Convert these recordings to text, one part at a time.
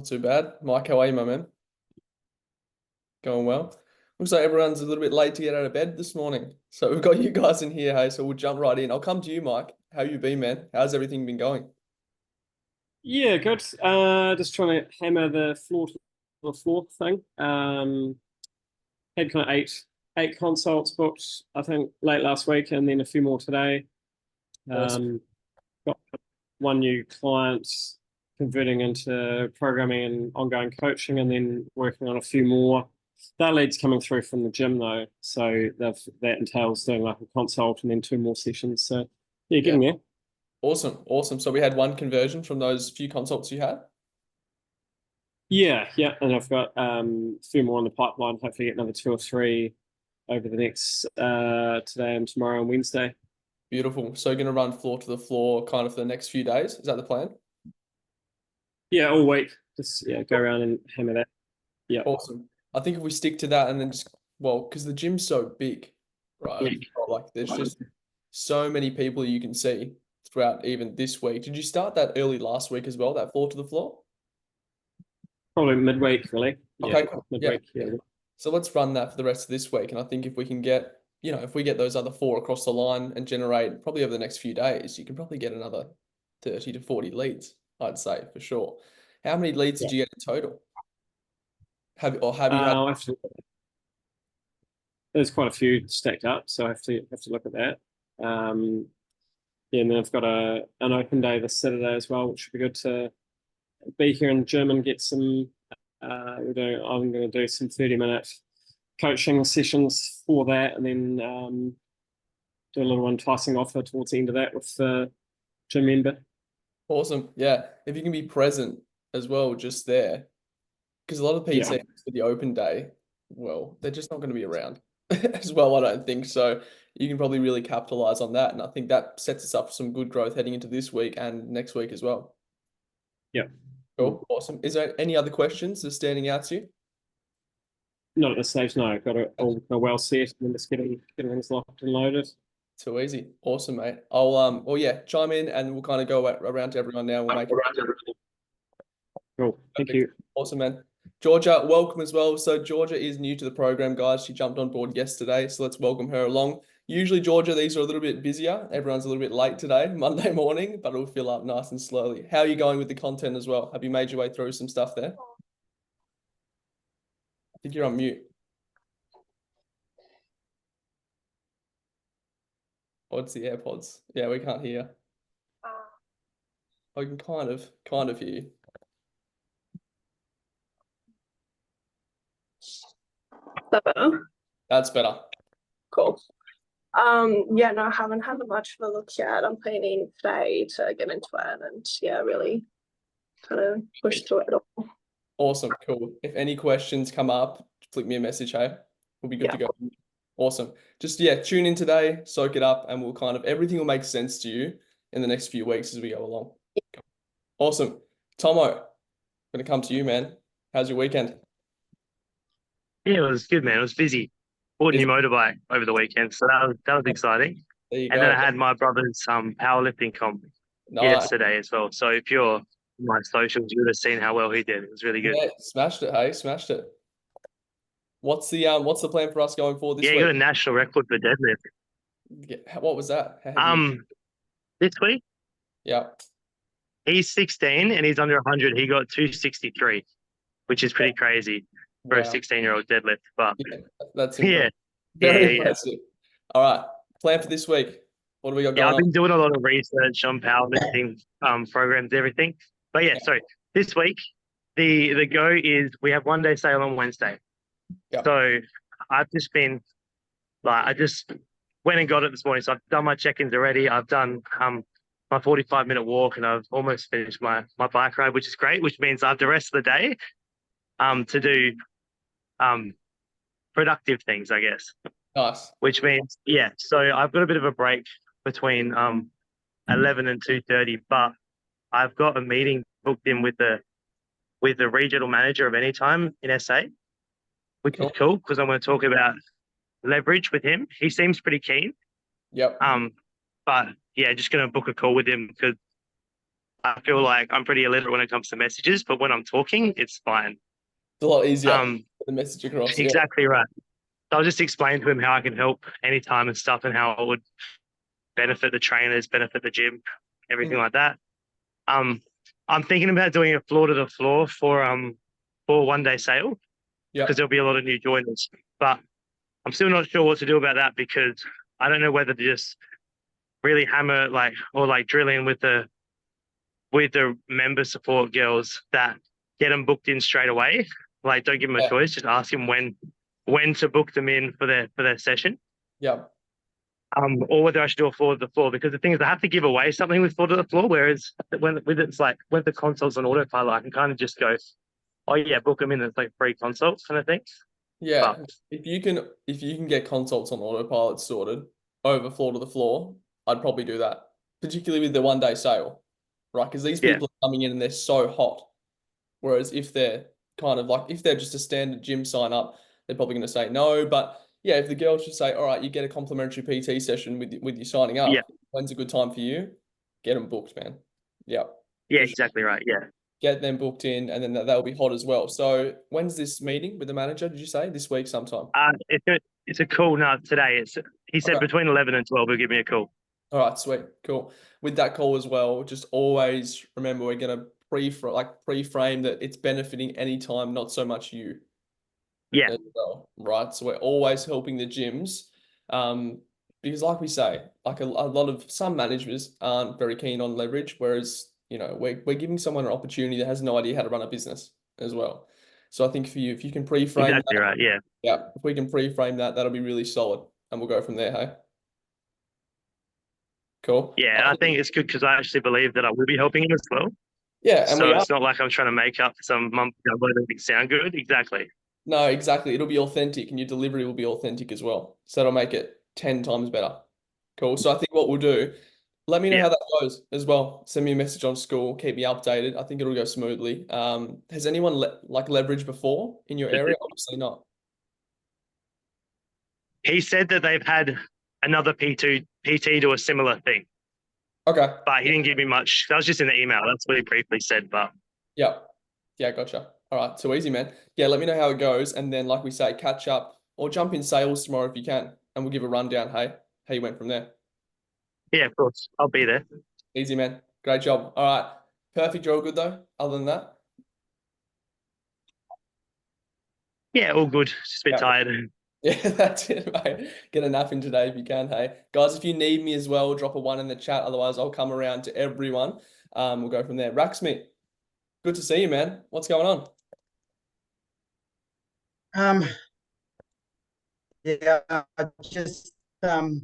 Not too bad. Mike, how are you, my man? Going well. Looks like everyone's a little bit late to get out of bed this morning. So we've got you guys in here, hey, so we'll jump right in. I'll come to you, Mike. How you been, man? How's everything been going? Yeah, good. Just trying to hammer the floor to the floor thing. Had kind of eight consults booked, I think, late last week, and then a few more today. Awesome. Got one new client converting into programming and ongoing coaching, and then working on a few more. That leads coming through from the gym though, so that entails doing like a consult and then two more sessions. So yeah, Yeah. getting there. Awesome. Awesome. So we had one conversion from those few consults you had? Yeah, and I've got a few more on the pipeline. Hopefully, get another two or three over the next today and tomorrow and Wednesday. Beautiful. So you're gonna run floor to the floor kind of for the next few days. Is that the plan? Yeah, all week. Just go around and hammer that. Yeah. Awesome. I think if we stick to that and then just, well, because the gym's so big, right? Like there's just so many people you can see throughout even this week. Did you start that early last week as well, that floor to the floor? Probably midweek, really. Yeah, Okay, cool. Yeah. midweek. Yeah. So let's run that for the rest of this week. And I think if we can get, if we get those other four across the line and generate probably over the next few days, you can probably get another 30 to 40 leads, I'd say for sure. How many leads Yeah. did you get in total? Have you had? I have to, there's quite a few stacked up, so I have to look at that. Yeah, and then I've got an open day this Saturday as well, which would be good to be here in the gym and get some. I'm going to do some 30-minute coaching sessions for that, and then do a little enticing offer towards the end of that with the gym member. Awesome. Yeah. If you can be present as well, just there, because a lot of Yeah, PTs for the open day, well, they're just not going to be around as well, I don't think. So you can probably really capitalize on that. And I think that sets us up for some good growth heading into this week and next week as well. yeah. Cool. Awesome. Is there any other questions that's standing out to you? Not at this stage, no. I've got it all well set and just getting things locked and loaded. Too easy. Awesome, mate. I'll well yeah, chime in and we'll kind of go around to everyone now. We'll make it Cool. Thank perfect. you. Awesome, man. Georgia, welcome as well. So Georgia is new to the program, guys. She jumped on board yesterday, so let's welcome her along. Usually, Georgia, these are a little bit busier. Everyone's a little bit late today, Monday morning, but it'll fill up nice and slowly. How are you going with the content as well? Have you made your way through some stuff there? I think you're on mute. Or it's the AirPods. Yeah, we can't hear. I can kind of hear you. That better? That's better. Cool. Yeah, no, I haven't had much of a look yet. I'm planning today to get into it and really kind of push through it all. Awesome, cool. If any questions come up, flick me a message, hey? We'll be good to go. Awesome. Just tune in today, soak it up, and everything will make sense to you in the next few weeks as we go along. Awesome. Tomo, gonna come to you, man. How's your weekend? Yeah, it was good, man. It was busy. Bought a new motorbike over the weekend, so that was exciting. There you And then go. I had my brother's powerlifting comp Nice. yesterday as well. So if you're on my socials, you would have seen how well he did. It was really good. Yeah, smashed it, hey, smashed it. What's the plan for us going forward this Yeah, he week? got a national record for deadlift. Yeah, what was that? How heavy? This week Yeah. he's 16 and he's under 100. He got 263, which is pretty crazy for a Wow. 16-year-old deadlift. But Yeah, that's yeah, impressive. Very yeah. impressive. All right. Plan for this week. What do we got Yeah, going I've on? been doing a lot of research on powerlifting programs, everything. But yeah, sorry. This week, the go is we have 1 day sale on Wednesday. Yep. So I've just been I just went and got it this morning. So I've done my check-ins already. I've done my 45-minute walk and I've almost finished my bike ride, which is great, which means I have the rest of the day to do productive things, I guess. Nice. Which means, yeah, so I've got a bit of a break between 11 and 2:30, but I've got a meeting booked in with the regional manager of Anytime in SA, which is cool because I'm going to talk about leverage with him. He seems pretty keen. Yep. But yeah, just going to book a call with him because I feel like I'm pretty illiterate when it comes to messages, but when I'm talking, it's fine. It's a lot easier Um, to get the message across. Yeah. exactly right. I'll just explain to him how I can help anytime and stuff, and how it would benefit the trainers, benefit the gym, everything like that. I'm thinking about doing a floor to the floor for 1 day sale, Yeah. because there'll be a lot of new joiners. But I'm still not sure what to do about that, because I don't know whether to just really hammer or drill in with the member support girls that get them booked in straight away. Like, don't give them a choice, just ask them when to book them in for their session. Yeah. Or whether I should do a floor to the floor, because the thing is I have to give away something with floor to the floor, whereas when the consult's on autopilot, I can kind of just go, oh yeah, book them in. It's like free consult kind of thing. Yeah. But If you can get consults on autopilot sorted over floor to the floor, I'd probably do that, particularly with the 1 day sale, right? Because these Yeah. people are coming in and they're so hot. Whereas if they're if they're just a standard gym sign up, they're probably going to say no. But yeah, if the girls just say, all right, you get a complimentary PT session with you signing up, Yeah. when's a good time for you? Get them booked, man. Yeah. Yeah, For sure. exactly right. Yeah. Get them booked in, and then they'll be hot as well. So when's this meeting with the manager? Did you say this week sometime? It's a call now today. He said Okay. between 11 and 12, he'll give me a call. All right, sweet, cool. With that call as well, just always remember we're gonna pre-frame that it's benefiting any time, not so much you. Yeah. As well, right? So we're always helping the gyms, because like we say, like a lot of some managers aren't very keen on leverage, whereas we're giving someone an opportunity that has no idea how to run a business as well. So I think for you, if you can pre-frame Exactly that, right. Yeah. yeah, if we can pre-frame that, that'll be really solid, and we'll go from there. Hey, cool. Yeah. I think it's good because I actually believe that I will be helping him as well. Yeah, and So we are. it's not like I'm trying to make up some mumbo jumbo that makes it sound good. Exactly. No, exactly. It'll be authentic, and your delivery will be authentic as well. So that'll make it 10 times better. Cool. So I think what we'll do, let me know Yeah. how that goes as well. Send me a message on school. Keep me updated. I think it'll go smoothly. Has anyone leveraged before in your area? Obviously not. He said that they've had another PT do a similar thing, Okay. but he didn't give me much. That was just in the email. That's what he briefly said. But Yeah. Yeah, gotcha. All right. So easy, man. Yeah, let me know how it goes. And then, like we say, catch up or jump in sales tomorrow if you can. And we'll give a rundown, hey, how you went from there. yeah, of course, I'll be there. Easy, man. Great job. All right. Perfect. You're all good though, other than that? Yeah, all good. Just a bit tired. Yeah, that's it, mate. Get a nap in today if you can, hey. Guys, if you need me as well, drop a 1 in the chat. Otherwise, I'll come around to everyone. We'll go from there. Racksmith, good to see you, man. What's going on? Yeah, just threw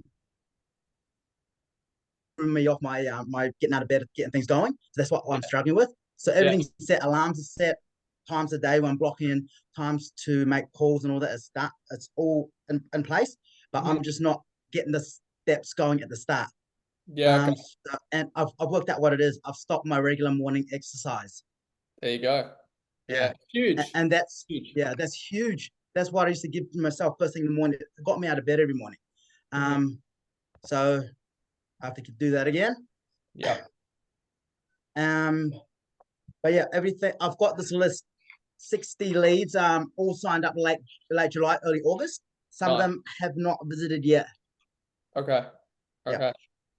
me off my getting out of bed, getting things going. So that's what I'm struggling with. So everything's set, alarms are set, times a day when I'm blocking in, times to make calls and all that is that. It's all in place, but I'm just not getting the steps going at the start. Yeah, okay. And I've worked out what it is. I've stopped my regular morning exercise. There you go. Yeah, huge. And that's huge. Yeah, that's huge. That's what I used to give to myself first thing in the morning. It got me out of bed every morning. So I have to do that again. Yeah. But yeah, everything I've got this list, 60 leads, all signed up late July, early August. Some of them have not visited yet. Okay. Yeah.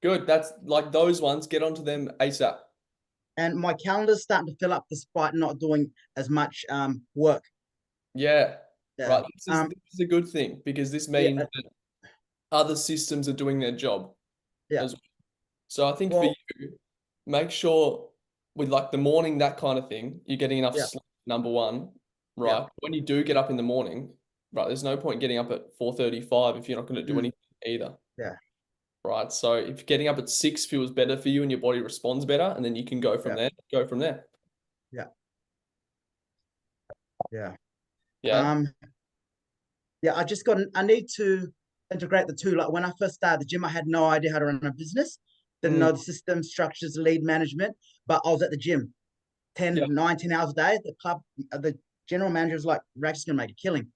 Good. That's like those ones. Get onto them ASAP. And my calendar's starting to fill up despite not doing as much work. Yeah. Yeah. Right. This is a good thing because this means that other systems are doing their job. Yeah. As well. So I think for you, make sure with like the morning, that kind of thing, you're getting enough sleep, number one, right? Yeah. When you do get up in the morning, right, there's no point getting up at 4:35 if you're not going to do anything either. Yeah. Right. So if getting up at 6 feels better for you and your body responds better, and then you can go from there. Go from there. Yeah. Yeah. Yeah. Yeah. I need to integrate the two. Like when I first started the gym, I had no idea how to run a business. Didn't know the system, structures, lead management, but I was at the gym 10, 19 hours a day. The club, the general manager was like, Rack's going to make a killing.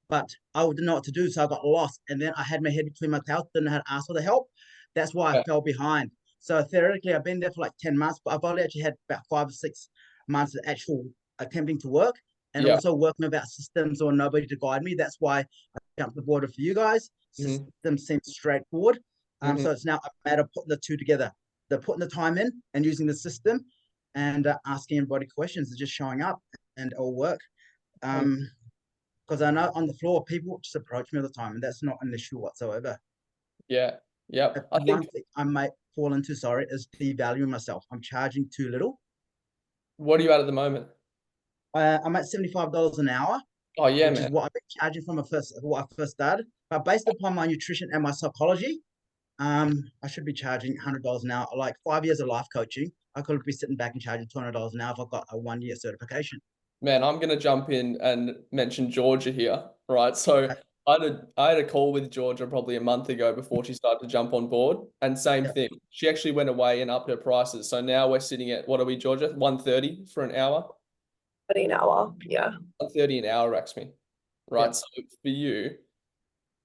But I didn't know what to do, so I got lost. And then I had my head between my tails, didn't know how to ask for the help. That's why I fell behind. So theoretically, I've been there for like 10 months, but I've only actually had about 5 or 6 months of actual attempting to work and Yeah. also working about systems or nobody to guide me. That's why I jumped aboard for you guys. Mhm. System seems straightforward. Mhm. So it's now a matter of putting the two together. They're putting the time in and using the system and asking everybody questions and just showing up and it'll work. Because I know on the floor, people just approach me all the time and that's not an issue whatsoever. Yeah. Yep. I One think, thing I might fall into, sorry, is devaluing myself. I'm charging too little. what are you at the moment? I'm at $75 an hour, Oh yeah, which man. is what I've been charging from what I first started. But based upon my nutrition and my psychology, I should be charging $100 an hour. Like 5 years of life coaching, I could be sitting back and charging $200 an hour if I've got a 1 year certification. Man, I'm gonna jump in and mention Georgia here, right? So I had a call with Georgia probably a month ago before she started to jump on board, and same Yeah. thing. She actually went away and upped her prices. So now we're sitting at, what are we, Georgia? 130 for an hour. 30 an hour. Yeah. 130 an hour racks me, right? Yeah. So for you,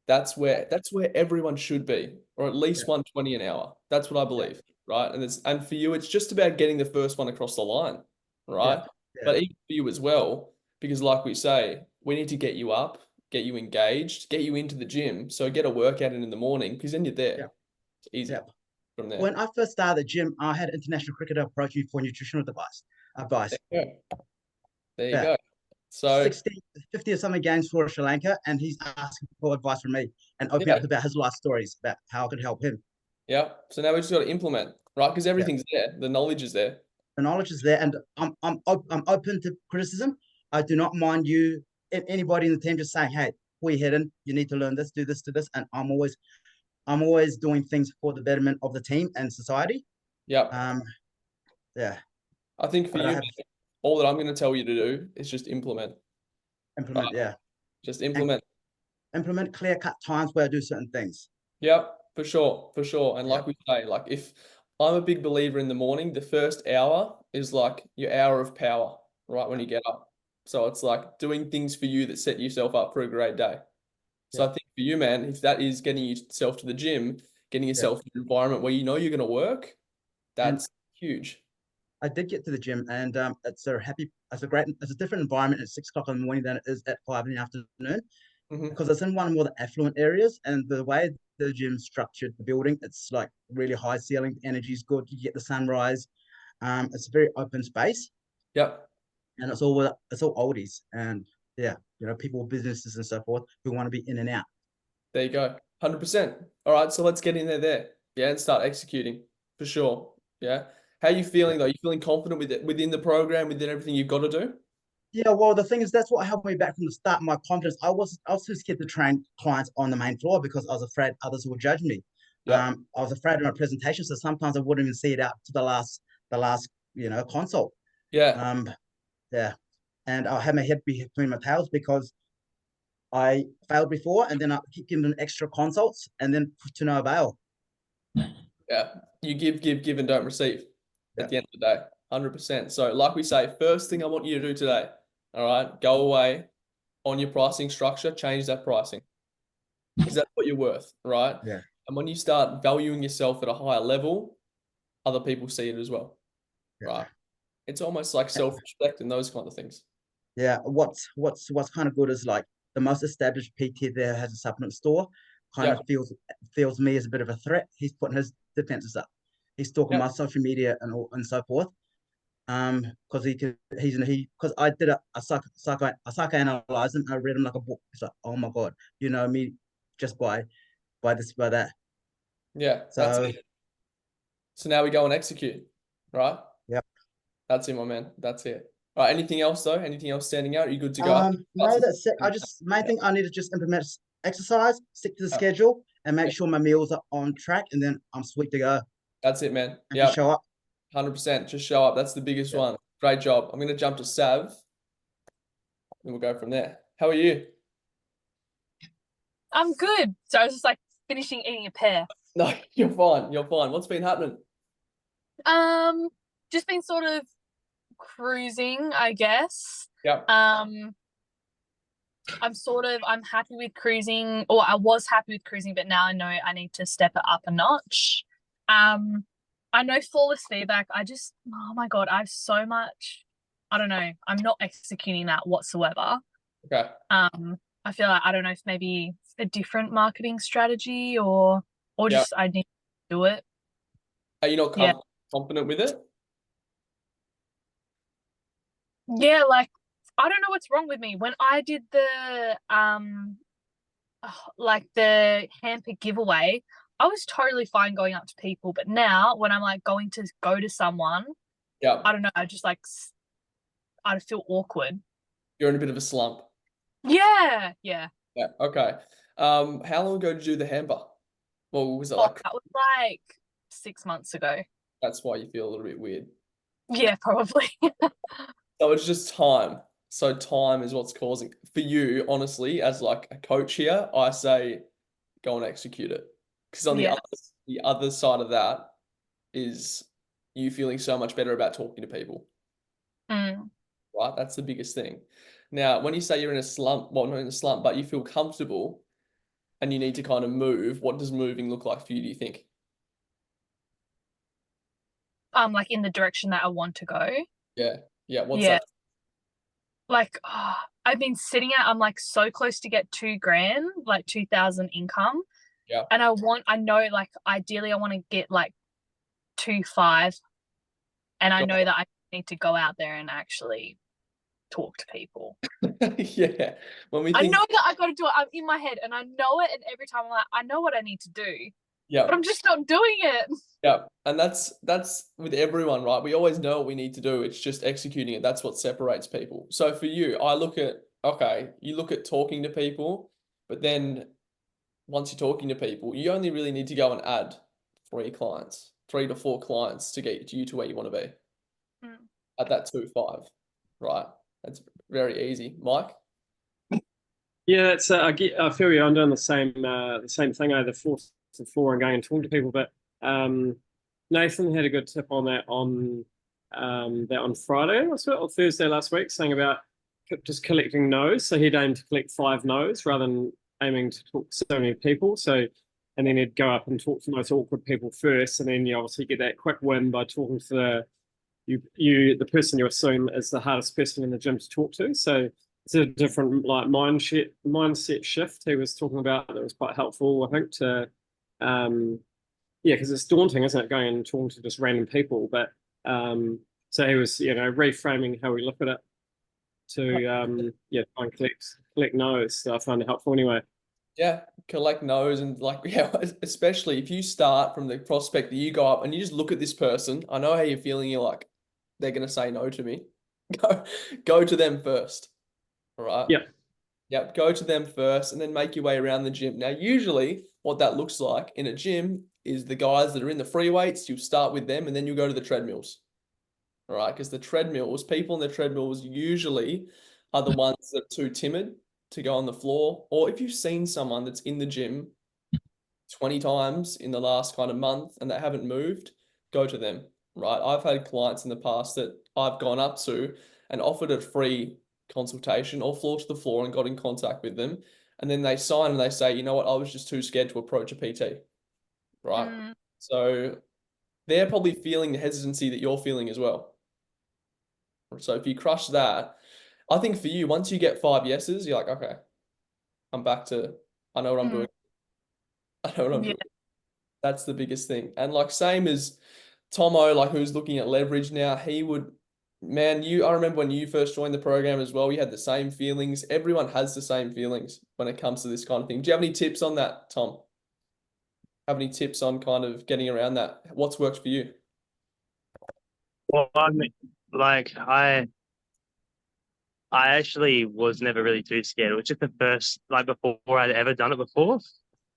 that's where everyone should be, or at least Yeah. 120 an hour. That's what I believe, right? And for you, it's just about getting the first one across the line, right? Yeah. But even for you as well, because like we say, we need to get you up, get you engaged, get you into the gym. So get a workout in the morning, because then you're there. Yeah. It's easy Yeah. from there. When I first started the gym, I had an international cricketer approach me for nutritional advice. There you go. There you Yeah. go. So 60, 50 or something games for Sri Lanka, and he's asking for advice from me and opening yeah, up about his life stories about how I could help him. yeah. So now we just got to implement, right? Because Yeah. everything's there. The knowledge is there. The knowledge is there, and I'm open to criticism. I do not mind you and anybody in the team just saying, "Hey, we're hidden. You need to learn this, do this," and I'm always doing things for the betterment of the team and society. Yeah. Yeah. I think for But I you, have all that I'm going to tell you to do is just implement. implement, Right? yeah, Just and implement. implement clear cut times where I do certain things. Yeah, for sure, for sure. And Yeah. like we say, like if I'm a big believer in the morning, the first hour is like your hour of power, right? When you get up. So it's like doing things for you that set yourself up for a great day. So Yeah. I think for you, man, if that is getting yourself to the gym, getting Yeah. yourself in an environment where you know you're going to work, And that's huge. I did get to the gym, and it's a different environment at 6 o'clock in the morning than it is at 5 in the afternoon. Hmm. Because it's in one of the more affluent areas, and the way the gym's structured, the building, it's like really high ceiling, energy is good, you get the sunrise. It's a very open space, Yep. and it's all oldies, and yeah, people, businesses, and so forth who want to be in and out. There you go. 100%. All right, so let's get in there. Yeah, and start executing for sure. Yeah. How are you feeling though? You feeling confident with it within the program, within everything you've got to do? Yeah, well, the thing is, that's what held me back from the start. My confidence. I was too scared to train clients on the main floor because I was afraid others would judge me. Yeah. I was afraid of my presentation, so sometimes I wouldn't even see it out to the last consult. Yeah. Um, yeah, and I had my head between my tails because I failed before, and then I keep giving them extra consults, and then to no avail. Yeah. You give, and don't receive Yeah. at the end of the day. 100%. So like we say, first thing I want you to do today, all right, go away on your pricing structure, change that pricing. Because that's what you're worth, right? Yeah. And when you start valuing yourself at a higher level, other people see it as well. Yeah. Right. It's almost like self-respect and those kind of things. Yeah, what's kind of good is like the most established PT there has a supplement store. Kind Yeah. of feels me as a bit of a threat. He's putting his defenses up. He's stalking Yeah. my social media and so forth. Because because I did a psychoanalyze him. I read him like a book. It's like, oh my god, you know me just by this by that. Yeah. That's So it. So now we go and execute, right? yep. That's it, my man. That's it. All right. Anything else though? Anything else standing out? Are you good to go? No, that's it. Main thing I need to just implement exercise, stick to the schedule, and make sure my meals are on track, and then I'm sweet to go. That's it, man. And Yeah. just show up. 100%. Just show up. That's the biggest Yeah. one. Great job. I'm going to jump to Sav and we'll go from there. How are you? I'm good. So I was just like finishing eating a pear. No, you're fine. You're fine. What's been happening? Just been sort of cruising, I guess. Yeah. I'm happy with cruising, or I was happy with cruising, but now I know I need to step it up a notch. I know flawless feedback. Oh my God, I have so much. I don't know. I'm not executing that whatsoever. Okay. I feel like I don't know if maybe a different marketing strategy or Yeah. just I need to do it. Are you not Yeah. confident with it? Yeah, like I don't know what's wrong with me. When I did the like the hamper giveaway, I was totally fine going up to people, but now when I'm like going to go to someone, Yeah. I don't know, I just like I feel awkward. You're in a bit of a slump. Yeah. Yeah. Okay. How long ago did you do the hamper? Well, was it like That was like 6 months ago. that's why you feel a little bit weird? Yeah, probably. So it's just time. So time is what's causing for you, honestly, as like a coach here, I say go and execute it. Because on Yeah. the other side of that is you feeling so much better about talking to people, Mm. right? That's the biggest thing. Now, when you say you're in a slump, well, not in a slump, but you feel comfortable and you need to kind of move, what does moving look like for you, do you think? Like in the direction that I want to go. Yeah. Yeah. What's Yeah. that? Like I've been sitting at I'm like so close to get 2,000, like 2,000 income. Yeah. And I know like ideally I want to get like 2,500. And I know that I need to go out there and actually talk to people. Yeah. When we I think, know that I got to do it. I'm in my head and I know it. And every time I'm like, I know what I need to do, yeah. but I'm just not doing it. Yeah, and that's with everyone, right? We always know what we need to do. It's just executing it. That's what separates people. So for you, I look at okay, you look at talking to people, but then once you're talking to people, you only really need to go and add 3 clients, 3 to 4 clients to get you to where you want to be Mm. at that 2.5, right? That's very easy. Mike? Yeah, it's I feel you. I'm doing the same thing. Either 4 to 4 and going and talking to people. But Nathan had a good tip on that on Friday, was it, or Thursday last week, saying about just collecting no's. So he'd aim to collect 5 no's rather than aiming to talk to so many people. So and then he'd go up and talk to the most awkward people first, and then you obviously get that quick win by talking to the person you assume is the hardest person in the gym to talk to. So it's a different like mindset shift he was talking about that was quite helpful, I think, to because it's daunting, isn't it, going and talking to just random people. But so he was, reframing how we look at it to try and collect no's. So I find it helpful anyway. Yeah, collect no's and like, yeah, especially if you start from the prospect that you go up and you just look at this person, I know how you're feeling. You're like, they're going to say no to me. Go to them first. All right. Yep. Yep. Go to them first and then make your way around the gym. Now, usually what that looks like in a gym is the guys that are in the free weights, you start with them and then you go to the treadmills. All right. Because the treadmills, people in the treadmills usually are the ones that are too timid to go on the floor. Or if you've seen someone that's in the gym 20 times in the last kind of month and they haven't moved, go to them, right? I've had clients in the past that I've gone up to and offered a free consultation or floor to the floor and got in contact with them. And then they sign and they say, you know what, I was just too scared to approach a PT, right? Mm. So they're probably feeling the hesitancy that you're feeling as well. So if you crush that, I think for you, once you get 5 yeses, you're like, okay, I'm back to, I know what I'm doing. I know what I'm doing. That's the biggest thing. And like same as Tomo, like who's looking at leverage now, he would, man, I remember when you first joined the program as well, you had the same feelings. Everyone has the same feelings when it comes to this kind of thing. Do you have any tips on that, Tom? Have any tips on kind of getting around that? What's worked for you? Well, I mean, like I actually was never really too scared. It was just the first, like before I'd ever done it before.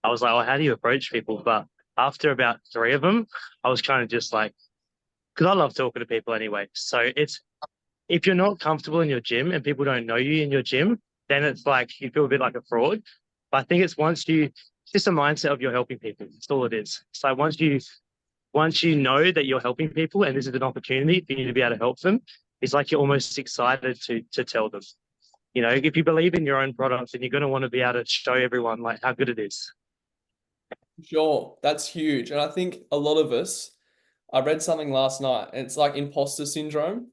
I was like, oh, how do you approach people? But after about 3 of them, I was kind of just like, because I love talking to people anyway. So if you're not comfortable in your gym and people don't know you in your gym, then it's like you feel a bit like a fraud. But I think it's just a mindset of you're helping people. That's all it is. So once you know that you're helping people and this is an opportunity for you to be able to help them, it's like you're almost excited to tell them. If you believe in your own product, then you're going to want to be able to show everyone like how good it is. Sure, that's huge. And I think a lot of us, I read something last night, and it's like imposter syndrome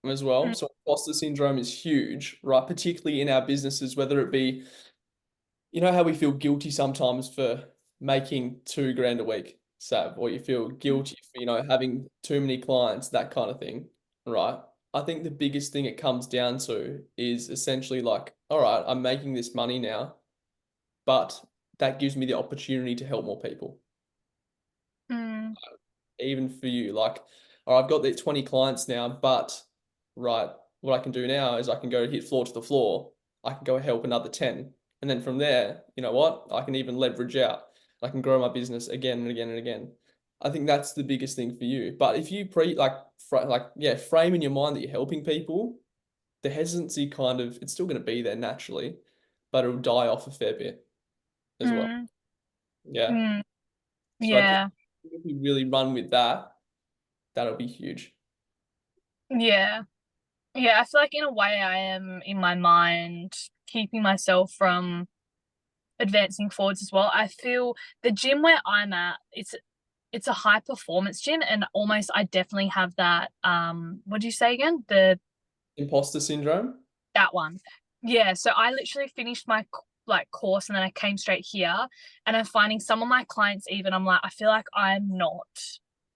as well. Mm. So imposter syndrome is huge, right? Particularly in our businesses, whether it be, you know how we feel guilty sometimes for making 2 grand a week, Sav, or you feel guilty for, having too many clients, that kind of thing, right? I think the biggest thing it comes down to is essentially like, all right, I'm making this money now, but that gives me the opportunity to help more people. Mm. Even for you, like, all right, I've got the 20 clients now, but right, what I can do now is I can go hit floor to the floor. I can go help another 10. And then from there, you know what? I can even leverage out. I can grow my business again and again and again. I think that's the biggest thing for you. But if you frame in your mind that you're helping people, the hesitancy it's still going to be there naturally, but it'll die off a fair bit as well. Mm. Yeah. Mm. So I think Yeah. if you really run with that, that'll be huge. Yeah. Yeah. I feel like in a way I am in my mind keeping myself from advancing forwards as well. I feel the gym where I'm at, it's a high performance gym, and almost I definitely have that what do you say again? Imposter syndrome. That one. Yeah, so I literally finished my course and then I came straight here, and I'm finding some of my clients, even I'm like, I feel like I'm not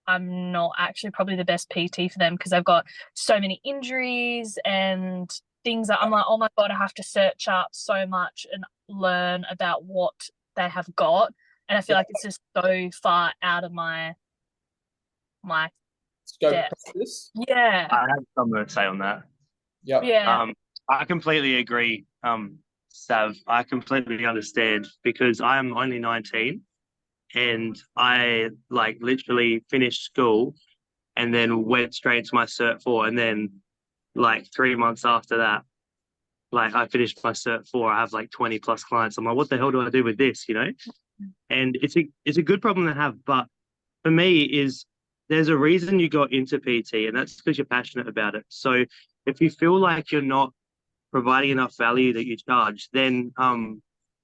actually probably the best PT for them, because I've got so many injuries and things that I'm like, oh my God, I have to search up so much and learn about what they have got. And I feel like it's just so far out of my Scope depth. practice. Yeah. I have something to say on that. Yep. Yeah. I completely agree, Sav. I completely understand because I'm only 19 and I like literally finished school and then went straight to my Cert 4. And then like 3 months after that, like I finished my Cert 4, I have like 20 plus clients. I'm like, what the hell do I do with this, And it's a good problem to have. But for me there's a reason you got into PT, and that's because you're passionate about it. So if you feel like you're not providing enough value that you charge, then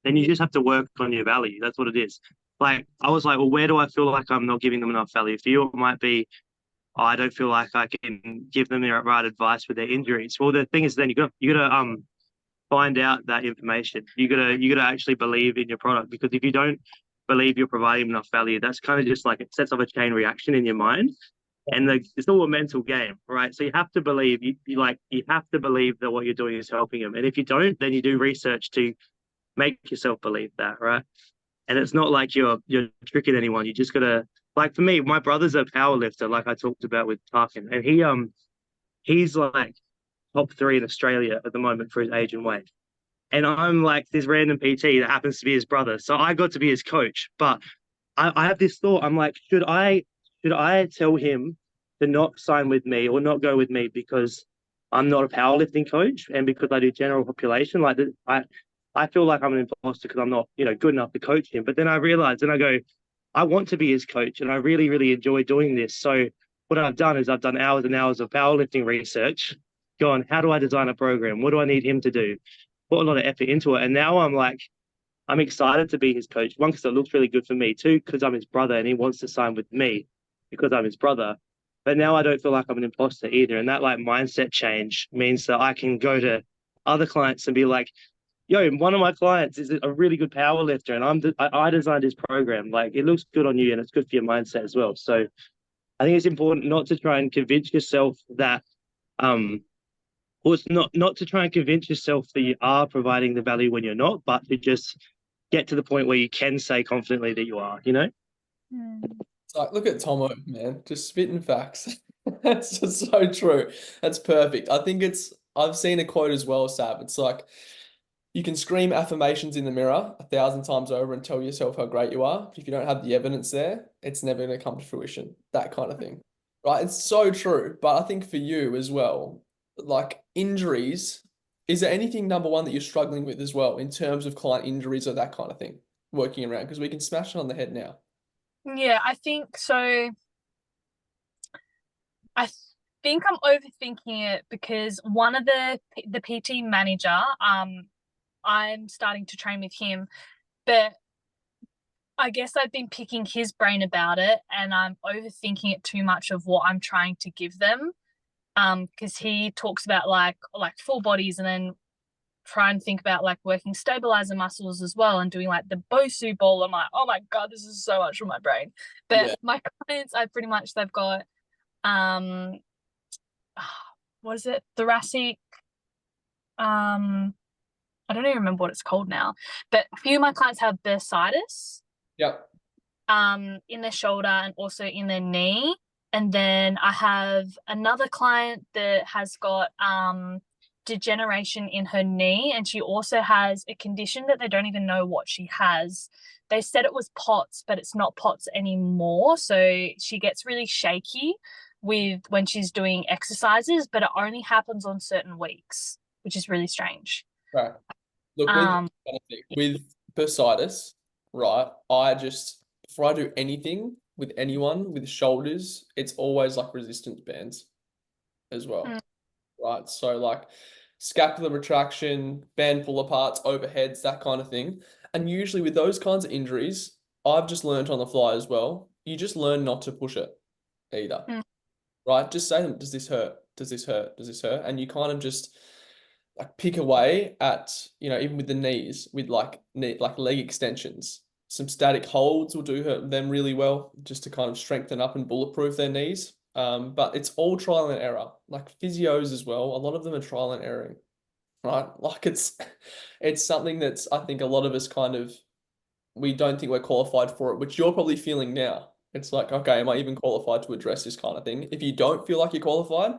you just have to work on your value. That's what it is. Like I was like, well, where do I feel like I'm not giving them enough value? For you, it might be, oh, I don't feel like I can give them the right advice with their injuries. Well, the thing is, then you gotta find out that information. You gotta actually believe in your product, because if you don't believe you're providing enough value, that's kind of just like it sets off a chain reaction in your mind. And it's all a mental game, right? So you have to believe you have to believe that what you're doing is helping them. And if you don't, then you do research to make yourself believe that, right? And it's not like you're tricking anyone. You just gotta, like, for me, my brother's a power lifter, like I talked about with Tarkin, and he's like top 3 in Australia at the moment for his age and weight. And I'm like this random PT that happens to be his brother. So I got to be his coach. But I have this thought. I'm like, should I tell him to not sign with me or not go with me because I'm not a powerlifting coach and because I do general population? Like, I feel like I'm an imposter because I'm not, good enough to coach him. But then I realized, and I go, I want to be his coach, and I really, really enjoy doing this. So what I've done is I've done hours and hours of powerlifting research, gone, how do I design a program? What do I need him to do? Put a lot of effort into it. And now I'm excited to be his coach. One, because it looks really good for me. 2, because I'm his brother and he wants to sign with me because I'm his brother. But now I don't feel like I'm an imposter either. And that mindset change means that I can go to other clients and be like, yo, one of my clients is a really good power lifter, and I designed his program. Like, it looks good on you and it's good for your mindset as well. So I think it's important not to try and convince yourself that or it's not to try and convince yourself that you are providing the value when you're not, but to just get to the point where you can say confidently that you are, It's like, look at Tomo, man, just spitting facts. That's just so true. That's perfect. I think I've seen a quote as well, Sab. It's like, you can scream affirmations in the mirror 1,000 times over and tell yourself how great you are. But if you don't have the evidence there, it's never going to come to fruition. That kind of thing. Right? It's so true. But I think for you as well, like injuries, is there anything, number one, that you're struggling with as well in terms of client injuries or that kind of thing working around? Because we can smash it on the head now. Yeah, I think so. I think I'm overthinking it, because one of the PT manager, I'm starting to train with him, but I guess I've been picking his brain about it, and I'm overthinking it too much of what I'm trying to give them. Because he talks about like full bodies, and then try and think about like working stabilizer muscles as well, and doing like the Bosu ball. I'm like, oh my god, this is so much for my brain. But Yeah. my clients, they've got what is it, thoracic, I don't even remember what it's called now, but a few of my clients have bursitis Yep. in their shoulder and also in their knee. And then I have another client that has got degeneration in her knee, and she also has a condition that they don't even know what she has. They said it was POTS, but it's not POTS anymore. So she gets really shaky when she's doing exercises, but it only happens on certain weeks, which is really strange. Right. Look, with bursitis, right? Before I do anything with anyone with shoulders, it's always like resistance bands as well, right? So like scapular retraction, band pull aparts, overheads, that kind of thing. And usually with those kinds of injuries, I've just learned on the fly as well. You just learn not to push it either, right? Just say to them, does this hurt? Does this hurt? Does this hurt? And you kind of just like pick away at, even with the knees, with like leg extensions. Some static holds will do them really well, just to kind of strengthen up and bulletproof their knees. But it's all trial and error. Like physios as well, a lot of them are trial and erroring, right? Like it's something that's, I think a lot of us we don't think we're qualified for it, which you're probably feeling now. It's like, okay, am I even qualified to address this kind of thing? If you don't feel like you're qualified,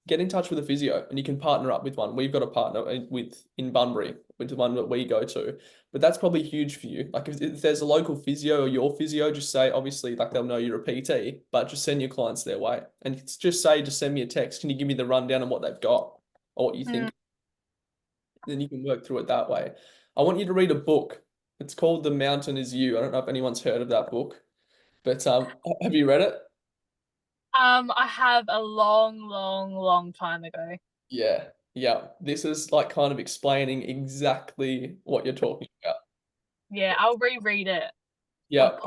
get in touch with a physio, and you can partner up with one. We've got a partner in Bunbury, with the one that we go to. But that's probably huge for you. Like if there's a local physio or your physio, just say, obviously, like they'll know you're a PT, but just send your clients their way. And just send me a text. Can you give me the rundown on what they've got or what you think? Then you can work through it that way. I want you to read a book. It's called The Mountain Is You. I don't know if anyone's heard of that book, but have you read it? I have a long time ago. Yeah. Yeah. This is like kind of explaining exactly what you're talking about. Yeah, I'll reread it. Yeah.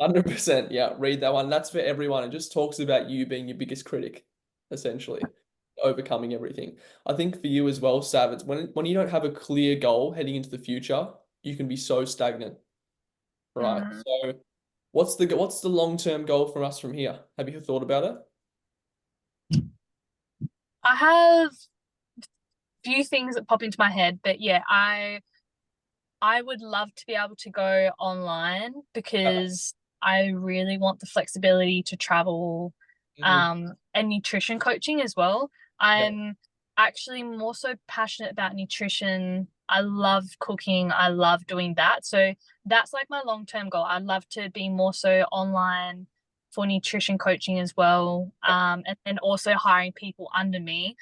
100%. Yeah. Read that one. That's for everyone. It just talks about you being your biggest critic, essentially, overcoming everything. I think for you as well, Sav, it's when you don't have a clear goal heading into the future, you can be so stagnant. Right. So what's the long-term goal for us from here? Have you thought about it? I have few things that pop into my head, but yeah, I would love to be able to go online, because I really want the flexibility to travel, and nutrition coaching as well. I'm actually more so passionate about nutrition. I love cooking. I love doing that. So that's like my long-term goal. I'd love to be more so online for nutrition coaching as well. And then also hiring people under me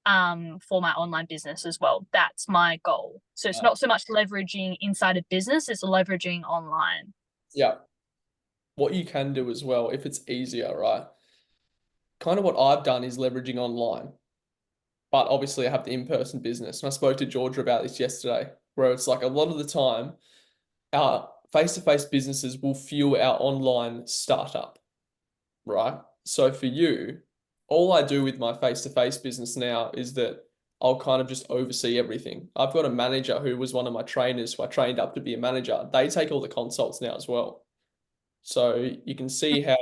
for my online business as well. That's my goal. So it's not so much leveraging inside a business, it's leveraging online. Yeah. What you can do as well, if it's easier, right? Kind of what I've done is leveraging online, but obviously I have the in-person business. And I spoke to Georgia about this yesterday, where it's like a lot of the time, our face-to-face businesses will fuel our online startup, right? So for you, all I do with my face-to-face business now is that I'll kind of just oversee everything. I've got a manager who was one of my trainers who I trained up to be a manager. They take all the consults now as well. So you can see how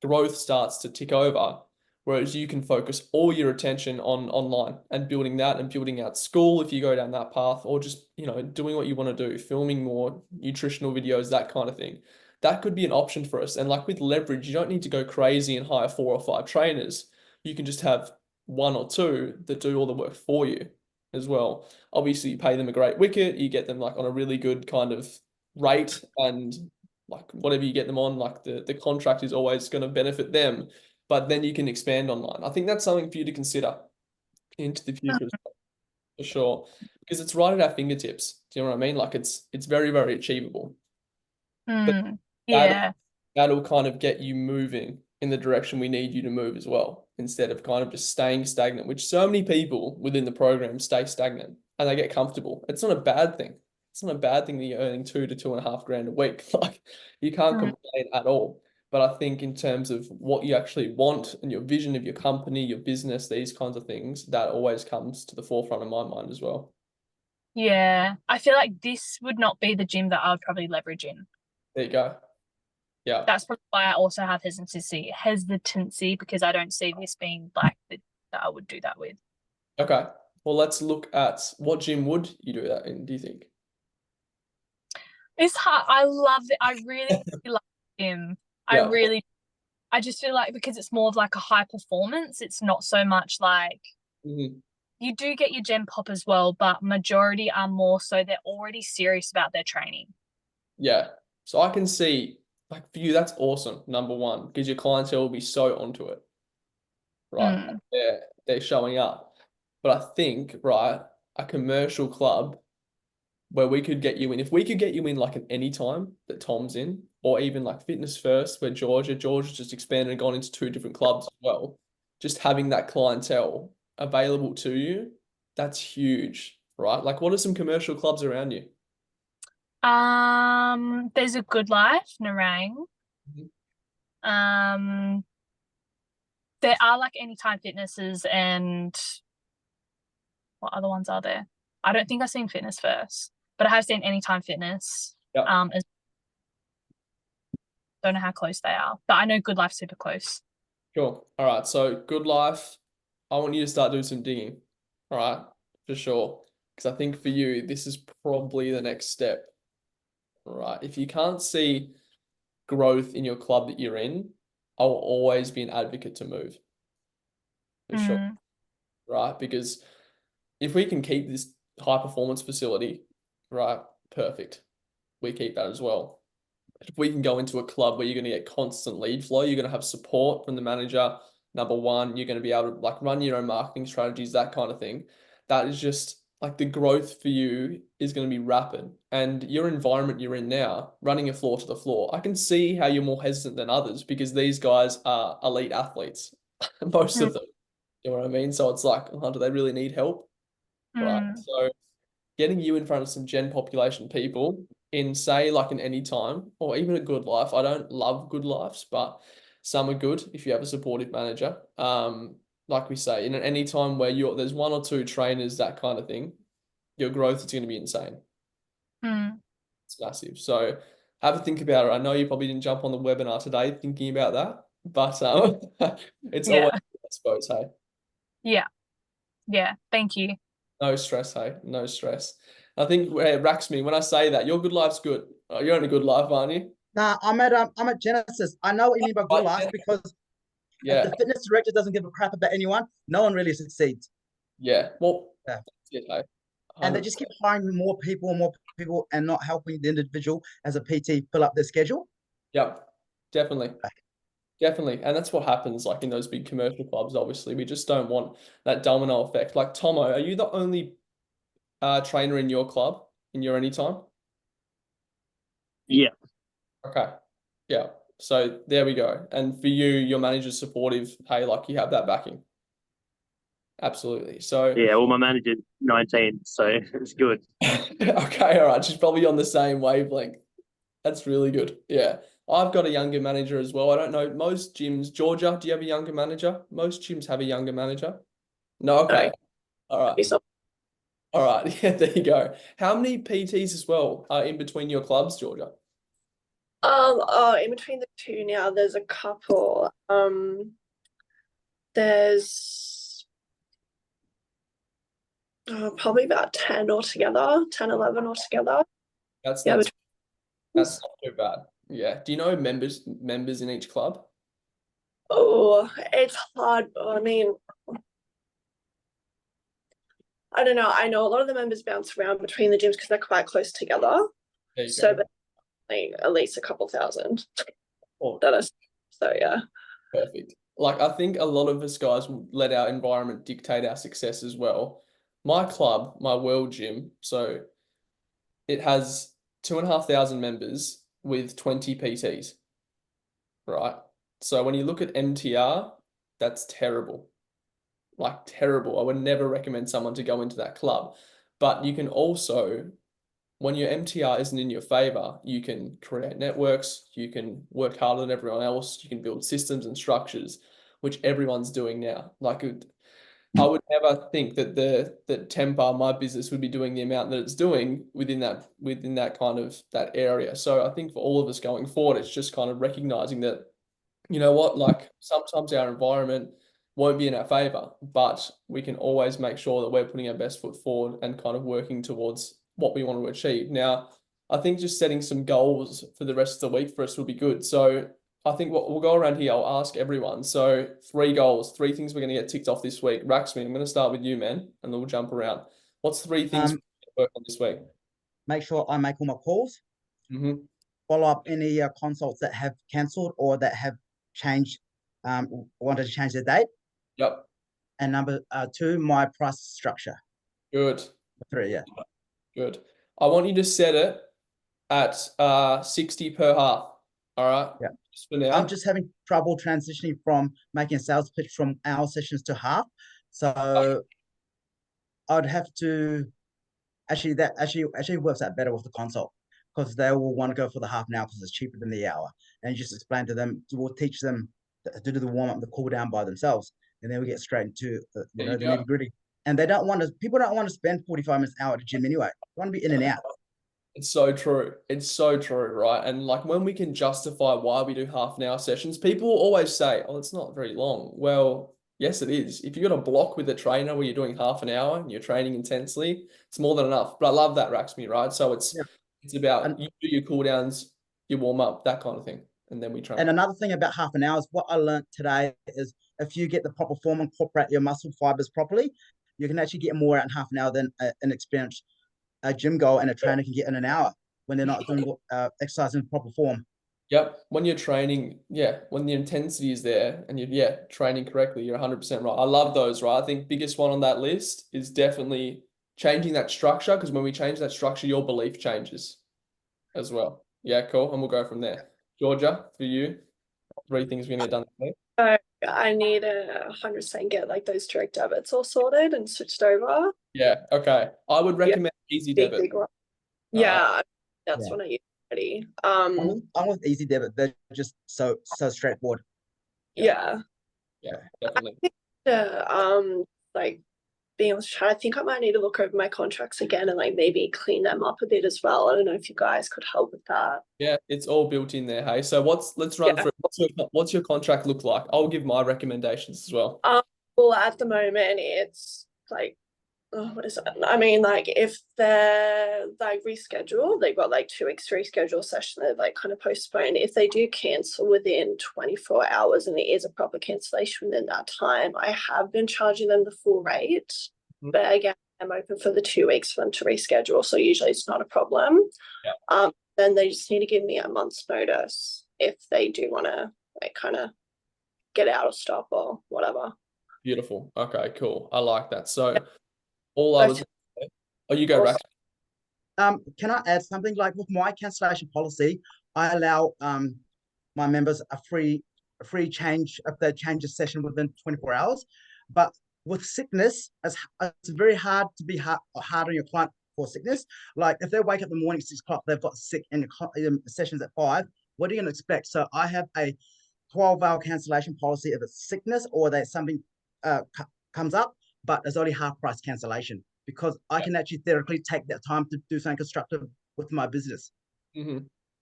growth starts to tick over, whereas you can focus all your attention on online and building that and building out school if you go down that path, or just, doing what you want to do, filming more nutritional videos, that kind of thing. That could be an option for us. And like with leverage, you don't need to go crazy and hire 4 or 5 trainers. You can just have 1 or 2 that do all the work for you as well. Obviously, you pay them a great wicket, you get them like on a really good kind of rate, and like whatever you get them on, like the contract is always going to benefit them, but then you can expand online. I think that's something for you to consider into the future for sure, because it's right at our fingertips. Do you know what I mean? Like it's very, very achievable. But that'll kind of get you moving in the direction we need you to move as well, instead of kind of just staying stagnant, which so many people within the program stay stagnant and they get comfortable. It's not a bad thing. it's not a bad thing that you're earning 2 to 2.5 grand a week. Like you can't complain at all. But I think in terms of what you actually want and your vision of your company, your business, these kinds of things, that always comes to the forefront of my mind as well. Yeah, I feel like this would not be the gym that I would probably leverage in. There you go. Yeah. That's probably why I also have hesitancy because I don't see this being like that I would do that with. Okay. Well, let's look at what gym would you do that in, do you think? It's hard. I love it. I really love him. Yeah. I just feel like because it's more of like a high performance, it's not so much like Mhm. you do get your gen pop as well, but majority are more so they're already serious about their training. Yeah. So I can see, like for you, that's awesome. Number one, because your clientele will be so onto it, right? Mm. They're showing up. But I think, right, a commercial club where we could get you in, if we could get you in like at any time that Tom's in, or even like Fitness First, where Georgia's just expanded and gone into 2 different clubs as well. Just having that clientele available to you, that's huge, right? Like, what are some commercial clubs around you? There's a Good Life, Narang. Mhm. There are like Anytime Fitnesses and what other ones are there? I don't think I've seen Fitness First, but I have seen Anytime Fitness. Yep. Don't know how close they are, but I know Good Life's super close. Sure. All right. So Good Life, I want you to start doing some digging. All right. For sure. Because I think for you, this is probably the next step. All right. If you can't see growth in your club that you're in, I will always be an advocate to move. For sure. Right. Because if we can keep this high performance facility, right, perfect. We keep that as well. If we can go into a club where you're going to get constant lead flow, you're going to have support from the manager. Number one, you're going to be able to like run your own marketing strategies, that kind of thing. That is just like the growth for you is going to be rapid. And your environment you're in now, running a floor to the floor, I can see how you're more hesitant than others because these guys are elite athletes, most of them. You know what I mean? So it's like, oh, do they really need help? Right. So getting you in front of some gen population people in say like an Anytime or even a Good Life. I don't love Good Lives, but some are good if you have a supportive manager. Like we say, in an Anytime where there's 1 or 2 trainers, that kind of thing, your growth is going to be insane. It's massive. So have a think about it. I know you probably didn't jump on the webinar today thinking about that, but it's Yeah. always, I suppose, hey. Yeah. Thank you. No stress, hey, no stress. I think it racks me when I say that your Good Life's good. Oh, you're in a good life, aren't you? Nah, I'm at Genesis. I know what you mean by good life because if Yeah, the fitness director doesn't give a crap about anyone, no one really succeeds. yeah. Well, Yeah. that's it, hey. And they just keep hiring more people and not helping the individual as a PT fill up their schedule. Yep, definitely. Definitely. And that's what happens like in those big commercial clubs, obviously. We just don't want that domino effect. Like Tomo, are you the only trainer in your club in your Anytime? Yeah. Okay. Yeah. So there we go. And for you, your manager's supportive. Hey, like you have that backing. Absolutely. So Yeah. Well, my manager's 19, so it's good. okay, all right. She's probably on the same wavelength. That's really good. Yeah. I've got a younger manager as well. I don't know. Most gyms, Georgia, do you have a younger manager? Most gyms have a younger manager. No, okay. All right. All right. Yeah, there you go. How many PTs as well are in between your clubs, Georgia? In between the two now, there's a couple. There's probably about 10 altogether, 10, 11 altogether. That's Yeah, not that's not too bad. Yeah. Do you know members in each club? oh, it's hard. I mean, I don't know. I know a lot of the members bounce around between the gyms because they're quite close together. There you So, go. like, at least a couple thousand. Oh, That is so yeah. perfect. Like I think a lot of us guys let our environment dictate our success as well. My club, my world gym, so it has 2,500 members with 20 PTs, right? So when you look at MTR, that's terrible. Like terrible. I would never recommend someone to go into that club. But you can also when your MTR isn't in your favor, you can create networks, you can work harder than everyone else, you can build systems and structures, which everyone's doing now. Like I would never think that that Temper, my business, would be doing the amount that it's doing within that kind of that area. So I think for all of us going forward, it's just kind of recognizing that, you know what, like sometimes our environment won't be in our favor, but we can always make sure that we're putting our best foot forward and kind of working towards what we want to achieve. Now, I think just setting some goals for the rest of the week for us will be good. So I think we'll go around here. I'll ask everyone. So 3 goals, 3 things we're going to get ticked off this week. Raxmi, I'm going to start with you, man, and then we'll jump around. What's 3 things we work on this week? Make sure I make all my calls. Mm-hmm. Follow up any consults that have cancelled or that have changed, wanted to change the date. Yep. And number 2, my price structure. Good. 3, yeah. Good. I want you to set it at 60 per half. All right. Yeah. Just for now. I'm just having trouble transitioning from making a sales pitch from hour sessions to half. So I'd have to actually works out better with the consult, because they will want to go for the half an hour because it's cheaper than the hour. And you just explain to them, we'll teach them to do the warm up, the cool down by themselves, and then we get straight into the nitty gritty. And people don't want to spend 45 minutes out at the gym anyway. They want to be in and out. It's so true. It's so true, right? And like when we can justify why we do half an hour sessions, people will always say, oh, it's not very long. Well, yes, it is. If you've got a block with a trainer where you're doing half an hour and you're training intensely, it's more than enough. But I love that, Raxmi, right? So it's about you do your cool downs, you warm up, that kind of thing. And then we train. And another thing about half an hour is what I learned today is if you get the proper form and incorporate your muscle fibers properly, you can actually get more out in half an hour than an experienced gym goer and a trainer can get in an hour when they're not doing exercise in proper form. Yep. When you're training, when the intensity is there and you're training correctly, you're 100% right. I love those, right? I think biggest one on that list is definitely changing that structure, because when we change that structure, your belief changes as well. Yeah, cool. And we'll go from there. Georgia, for you, 3 things we're going to get done today. So I need to 100% get like those direct debits all sorted and switched over. Yeah, okay. I would recommend Easy Debit. Big one. Yeah, that's what I use already. I'm with Easy Debit. They're just so straightforward. Yeah, definitely. Like being able to try. I think I might need to look over my contracts again and like maybe clean them up a bit as well. I don't know if you guys could help with that. Yeah, it's all built in there. Hey, so let's run through. What's your contract look like? I'll give my recommendations as well. Well, at the moment it's like, what is it? I mean, like if they're like rescheduled, they've got like 2 weeks reschedule session, they're like kind of postponed. If they do cancel within 24 hours and there is a proper cancellation within that time, I have been charging them the full rate. But again, I'm open for the 2 weeks for them to reschedule. So usually it's not a problem. Yeah. Then they just need to give me a month's notice if they do want to like kind of get out of stock or whatever. Beautiful. Okay, cool. I like that. So all I was, you go, Rax. Can I add something? Like with my cancellation policy, I allow my members a free change if they change a session within 24 hours. But with sickness, it's very hard to be hard on your client for sickness. Like if they wake up in the morning at 6 o'clock, they've got sick and the sessions at 5. What are you going to expect? So I have a 12-hour cancellation policy if it's sickness or that something comes up, but there's only half price cancellation, because I can actually theoretically take that time to do something constructive with my business.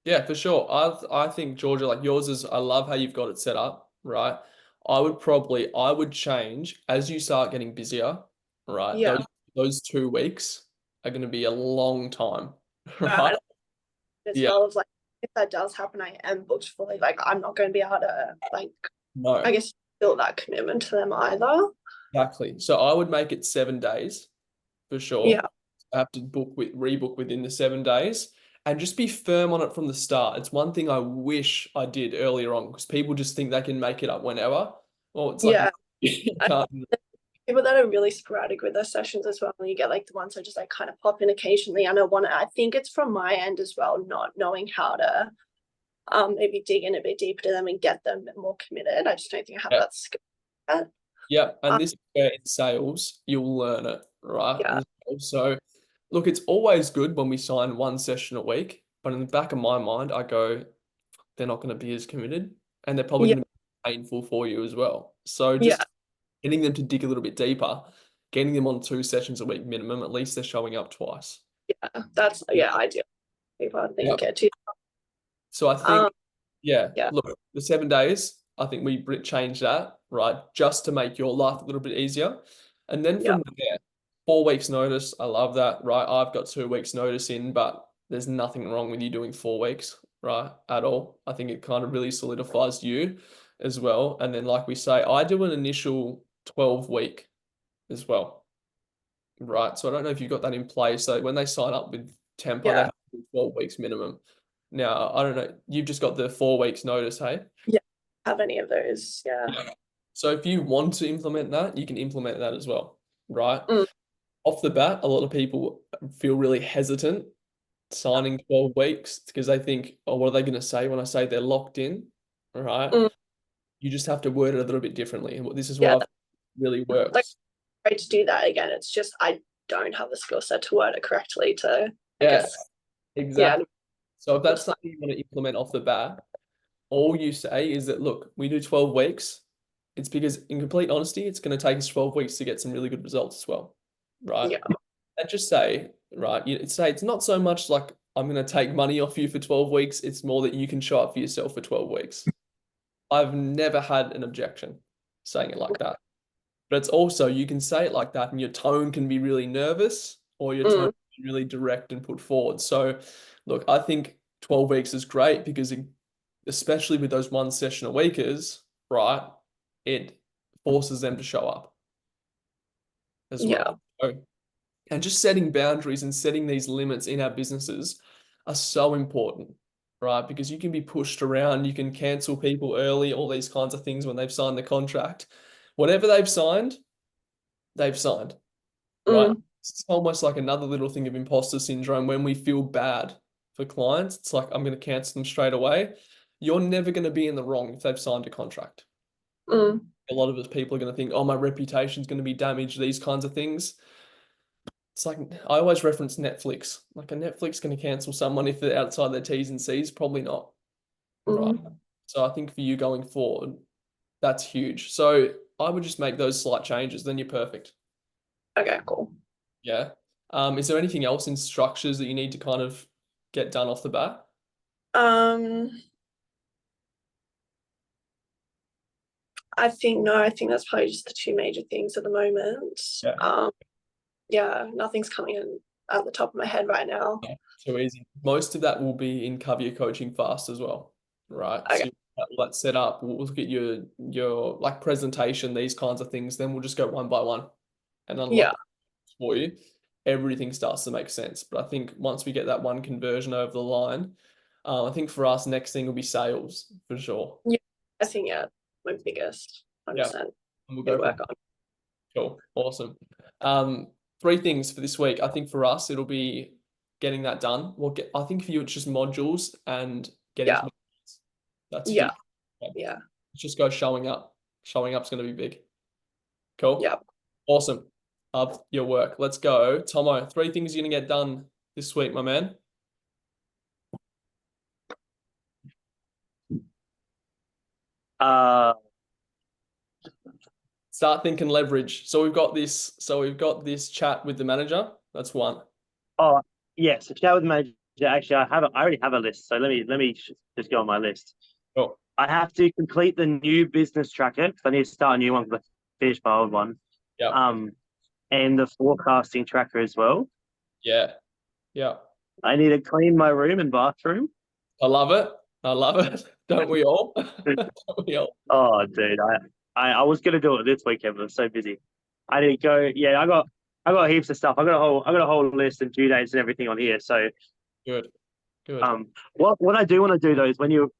Yeah, for sure. I think, Georgia, like yours is, I love how you've got it set up, right? I would change as you start getting busier, right? Yeah. Those 2 weeks are going to be a long time, right? As well as like, if that does happen, I am booked fully. Like I'm not going to be able to I guess build that commitment to them either. Exactly. So I would make it 7 days for sure. Yeah. I have to rebook within the 7 days and just be firm on it from the start. It's one thing I wish I did earlier on, because people just think they can make it up whenever. Well, it's like, you can't. People that are really sporadic with their sessions as well. And you get like the ones that just like kind of pop in occasionally. And I think it's from my end as well, not knowing how to maybe dig in a bit deeper to them and get them more committed. I just don't think I have that skill. Yeah, and this is where in sales you'll learn it, right? Yeah. So Look, it's always good when we sign one session a week, but in the back of my mind, I go, they're not going to be as committed, and they're probably Yeah. going to be painful for you as well. So Yeah. just getting them to dig a little bit deeper, getting them on 2 sessions a week minimum, at least they're showing up twice. Yeah, that's ideal. People, I think, Yep. get to. So I think, Um, yeah, yeah. look, the 7 days, I think we changed that, right, just to make your life a little bit easier. And then Yeah. from there, 4 weeks notice, I love that, right? I've got 2 weeks notice in, but there's nothing wrong with you doing 4 weeks, right, at all. I think it kind of really solidifies you as well. And then, like we say, I do an initial 12-week as well, right? So I don't know if you've got that in place. So when they sign up with Temper, they Yeah. have to do 12 weeks minimum. Now, I don't know, you've just got the 4 weeks notice, hey? Have any of those? Yeah. So if you want to implement that, you can implement that as well, right? Mm. Off the bat, a lot of people feel really hesitant signing 12 weeks because they think, oh, what are they going to say when I say they're locked in, right? Mm. You just have to word it a little bit differently. And this is Yeah. what really works. Like, try to do that again. It's just I don't have the skill set to word it correctly to, I Yeah, guess. exactly. So if that's something you want to implement off the bat, all you say is that, look, we do 12 weeks. It's because, in complete honesty, it's going to take us 12 weeks to get some really good results as well, right? Yeah. And just say, right, you say it's not so much like I'm going to take money off you for 12 weeks. It's more that you can show up for yourself for 12 weeks. I've never had an objection saying it like that. But it's also, you can say it like that and your tone can be really nervous or your tone can be really direct and put forward. So, look, I think 12 weeks is great because especially with those 1 session a weekers, right, it forces them to show up as well. So, and just setting boundaries and setting these limits in our businesses are so important, right? Because you can be pushed around, you can cancel people early, all these kinds of things when they've signed the contract. Whatever they've signed, right? It's almost like another little thing of imposter syndrome when we feel bad for clients. It's like, I'm going to cancel them straight away. You're never going to be in the wrong if they've signed a contract. A lot of us people are going to think, oh, my reputation's going to be damaged, these kinds of things. It's like, I always reference Netflix. Like, a Netflix going to cancel someone if they're outside their T's and C's? Probably not. Right. So I think for you going forward, that's huge. So I would just make those slight changes, then you're perfect. Okay, cool. Yeah. Is there anything else in structures that you need to kind of get done off the bat? I think that's probably just the 2 major things at the moment. Yeah, nothing's coming in at the top of my head right now. Yeah, too easy. Most of that will be in Cover Your Coaching Fast as well, right? Okay. So let's set up. We'll look at your like presentation, these kinds of things. Then we'll just go one by one and unlock for you. Everything starts to make sense. But I think once we get that one conversion over the line, I think for us, next thing will be sales for sure. Yeah, I think my biggest 100%. And we'll go work on. Cool, awesome. 3 things for this week. I think for us, it'll be getting that done. I think for you, it's just modules and getting. That's huge. Yeah. Just go showing up. Showing up's going to be big. Cool. Yeah. Awesome. Love your work. Let's go, Tomo. 3 things you're going to get done this week, my man. Start thinking leverage. So we've got this chat with the manager. That's 1. Oh, yes. A chat with the manager. Actually, I already have a list. So let me just go on my list. Cool. I have to complete the new business tracker because I need to start a new one because I finished my old one. Yeah. And the forecasting tracker as well. Yeah. I need to clean my room and bathroom. I love it. Don't we all? Don't we all? Oh, dude, I was gonna do it this weekend, but I was so busy. I didn't go. Yeah, I got heaps of stuff. I got a whole list and due dates and everything on here. So Good. What I do want to do though is when you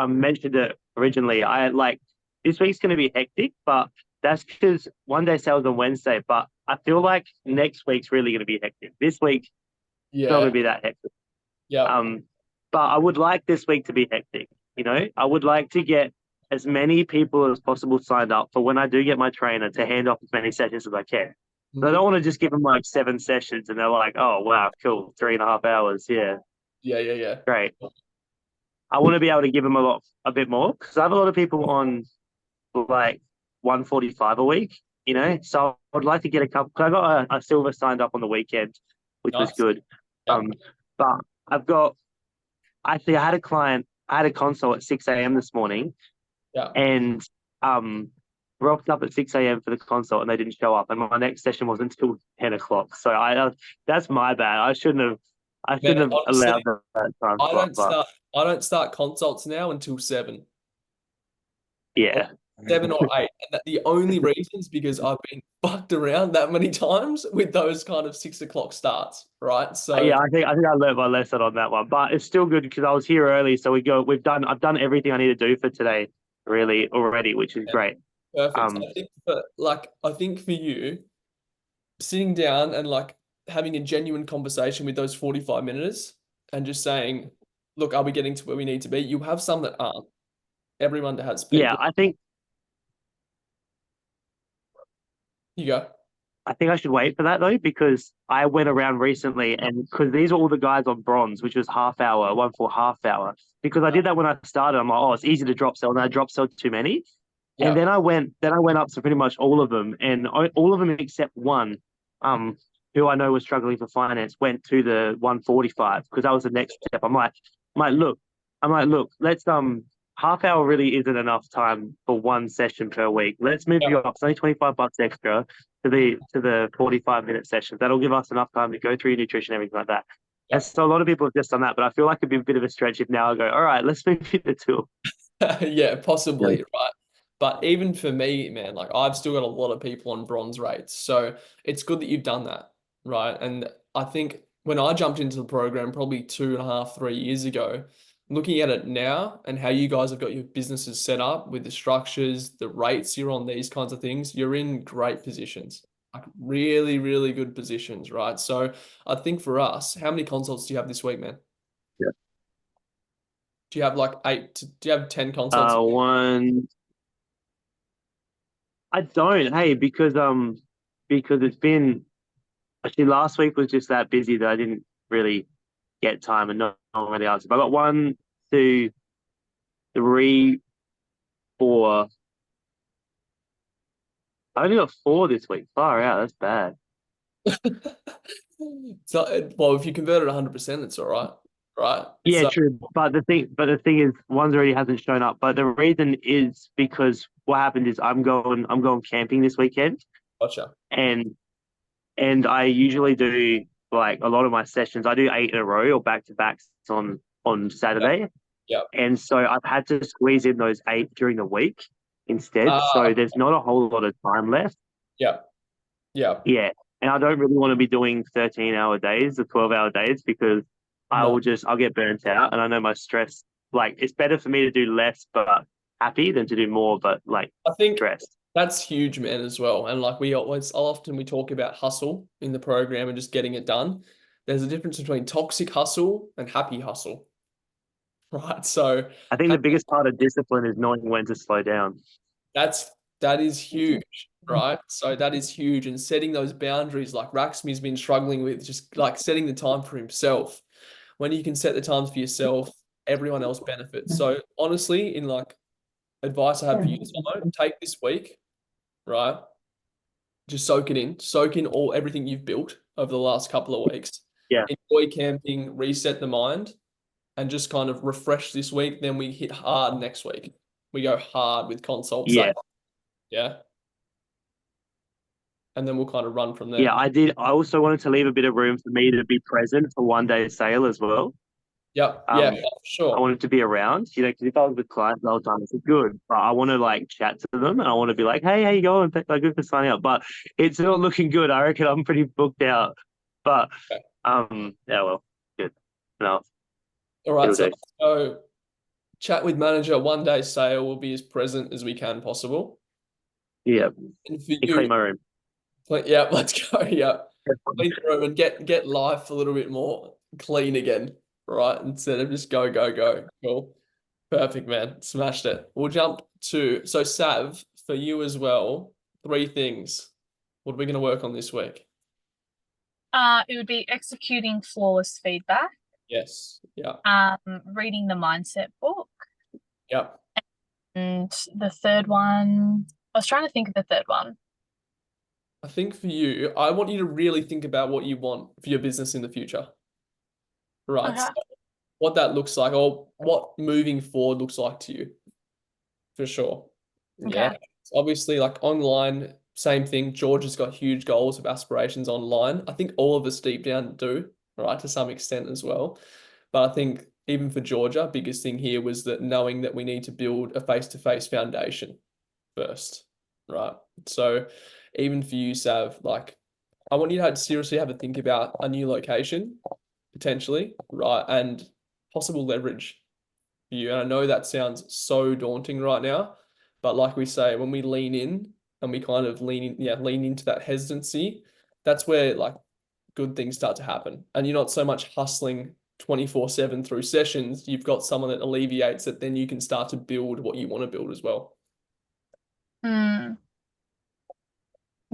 mentioned it originally, I like this week's gonna be hectic, but that's because one day sales on Wednesday. But I feel like next week's really gonna be hectic. This week, it's not gonna be that hectic. Yeah. But I would like this week to be hectic. You know, I would like to get as many people as possible signed up for when I do get my trainer to hand off as many sessions as I can. So I don't want to just give them like 7 sessions and they're like, oh, wow, cool, 3.5 hours. Yeah, Yeah. great. I want to be able to give them a bit more because I have a lot of people on like 145 a week, so I'd like to get a couple. Cause I got a silver signed up on the weekend, which was Nice. good. Yeah. But I had a client, I had a consult at 6 a.m. this morning Yeah. and rocked up at 6 a.m. for the consult and they didn't show up. And my next session wasn't until 10 o'clock. So that's my bad. I shouldn't have Man, honestly, allowed that time slot. I don't start consults now until 7. Yeah. 7 or 8. And the only reason is because I've been fucked around that many times with those kind of 6 o'clock starts, right? So Yeah, I think I learned my lesson on that one, but it's still good because I was here early. So I've done everything I need to do for today, really already, which is great. perfect. I think for you, sitting down and like having a genuine conversation with those 45 minutes and just saying, look, are we getting to where we need to be? You have some that aren't. Everyone that has people. Yeah, I think You go. I should wait for that though, because I went around recently and because these are all the guys on bronze, which was half hour, one for half hour. Because I did that when I started. I'm like, oh, it's easy to drop sell, and I drop sell too many. Yeah. And then I went up to pretty much all of them, and all of them except one, who I know was struggling for finance, went to the 145 because that was the next step. I'm like, look, let's half hour really isn't enough time for one session per week. Let's move you up. It's only $25 extra to the 45-minute sessions. That'll give us enough time to go through your nutrition, everything like that. Yeah. And so a lot of people have just done that, but I feel like it'd be a bit of a stretch if now I go, all right, let's move you to 2. Yeah, possibly, right? But even for me, man, like I've still got a lot of people on bronze rates. So it's good that you've done that, right? And I think when I jumped into the program probably 2.5, 3 years ago, looking at it now and how you guys have got your businesses set up with the structures, the rates you're on, these kinds of things, you're in great positions, like really, really good positions, right? So I think for us, how many consults do you have this week, man? Yeah. Do you have like 8 do you have 10 consults? One. I don't, hey, because it's been actually last week was just that busy that I didn't really get time and not really answer. But I got 1, 2, 3, 4. I only got 4 this week. Far out, that's bad. So, well, if you convert it 100%, it's all right, right? Yeah, So, true. But the thing is, one's already hasn't shown up. But the reason is because what happened is I'm going camping this weekend, gotcha. and I usually do like a lot of my sessions. I do 8 in a row or back to backs on Saturday. Yeah. And so I've had to squeeze in those 8 during the week instead. So there's not a whole lot of time left. Yeah. Yeah. And I don't really want to be doing 13-hour days or 12-hour days because I'll get burnt out. And I know my stress, like it's better for me to do less but happy than to do more but like I think stressed. that's huge, man, as well. And like we talk about hustle in the program and just getting it done. There's a difference between toxic hustle and happy hustle, right? So I think the biggest part of discipline is knowing when to slow down. that is huge, right? So that is huge, and setting those boundaries, like Raxmi's been struggling with, just like setting the time for himself. When you can set the times for yourself, everyone else benefits. So honestly, in like advice I have for you, Tomo, take this week, right? Just soak in everything you've built over the last couple of weeks. Yeah. Enjoy camping, reset the mind, and just kind of refresh this week. Then we hit hard next week. We go hard with consults. Yeah. Yeah. And then we'll kind of run from there. Yeah, I did. I also wanted to leave a bit of room for me to be present for one day sale as well. Yep. Yeah, for sure. I wanted to be around, because if I was with clients the whole time, it's good. But I want to like chat to them and I want to be like, hey, how you going? Thank you for signing up. But it's not looking good. I reckon I'm pretty booked out. But yeah, well, good. No. All right. So chat with manager, one day sale, will be as present as we can possible. Yeah. And for you, clean my room. Yeah, let's go. Yeah. Clean the room and get life a little bit more clean again, right? Instead of just go. Cool. Perfect, man. Smashed it. We'll jump to, so Sav, for you as well, 3 things What are we going to work on this week? It would be executing flawless feedback, Yes. Yeah. reading the mindset book, Yep. and the third one, I was trying to think of the third one. I think for you, I want you to really think about what you want for your business in the future. Right. Okay. So what that looks like, or what moving forward looks like to you, for sure. Yeah. Okay. Obviously, like online, same thing. George has got huge goals of aspirations online. I think all of us deep down do, right, to some extent as well. But I think even for Georgia, biggest thing here was that knowing that we need to build a face-to-face foundation first, right? So even for you, Sav, like I want you to seriously have a think about a new location, potentially, right? And possible leverage for you. And I know that sounds so daunting right now, but like we say, when we lean in and we kind of lean into that hesitancy, that's where like good things start to happen. And you're not so much hustling 24/7 through sessions. You've got someone that alleviates it, then you can start to build what you want to build as well.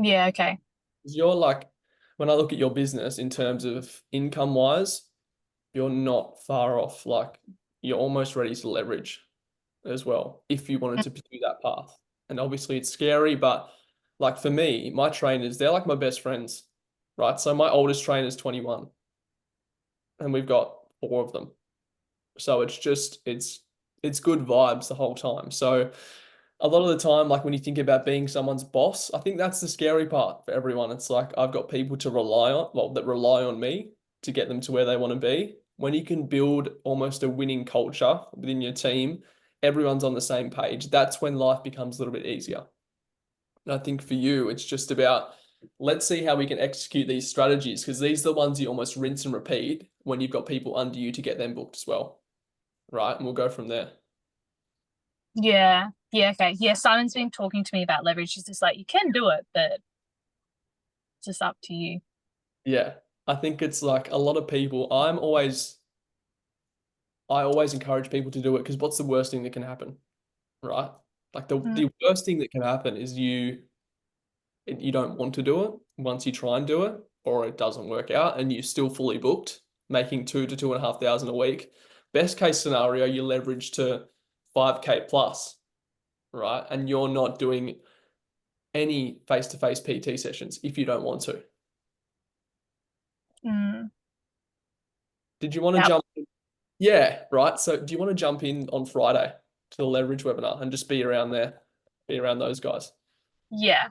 Yeah, okay. 'Cause you're like, when I look at your business in terms of income wise, you're not far off. Like you're almost ready to leverage as well if you wanted to pursue that path. And obviously it's scary, but like for me, my trainers, they're like my best friends, right? So my oldest trainer is 21 and we've got 4 of them. So it's just it's good vibes the whole time. So a lot of the time, like when you think about being someone's boss, I think that's the scary part for everyone. It's like I've got people to rely on, well, that rely on me to get them to where they want to be. When you can build almost a winning culture within your team, everyone's on the same page. That's when life becomes a little bit easier. And I think for you, it's just about let's see how we can execute these strategies because these are the ones you almost rinse and repeat when you've got people under you to get them booked as well. Right. And we'll go from there. Yeah. Yeah, okay. Yeah, Simon's been talking to me about leverage. It's just like you can do it, but it's just up to you. Yeah. I think it's like a lot of people, I always encourage people to do it because what's the worst thing that can happen? Right? Like the worst thing that can happen is you don't want to do it once you try and do it, or it doesn't work out and you're still fully booked, making 2,000 to 2,500 a week. Best case scenario, you leverage to 5K plus, right? And you're not doing any face-to-face PT sessions if you don't want to. Did you want to jump in? Yeah, right. So do you want to jump in on Friday to the leverage webinar and just be around there, be around those guys? Yeah.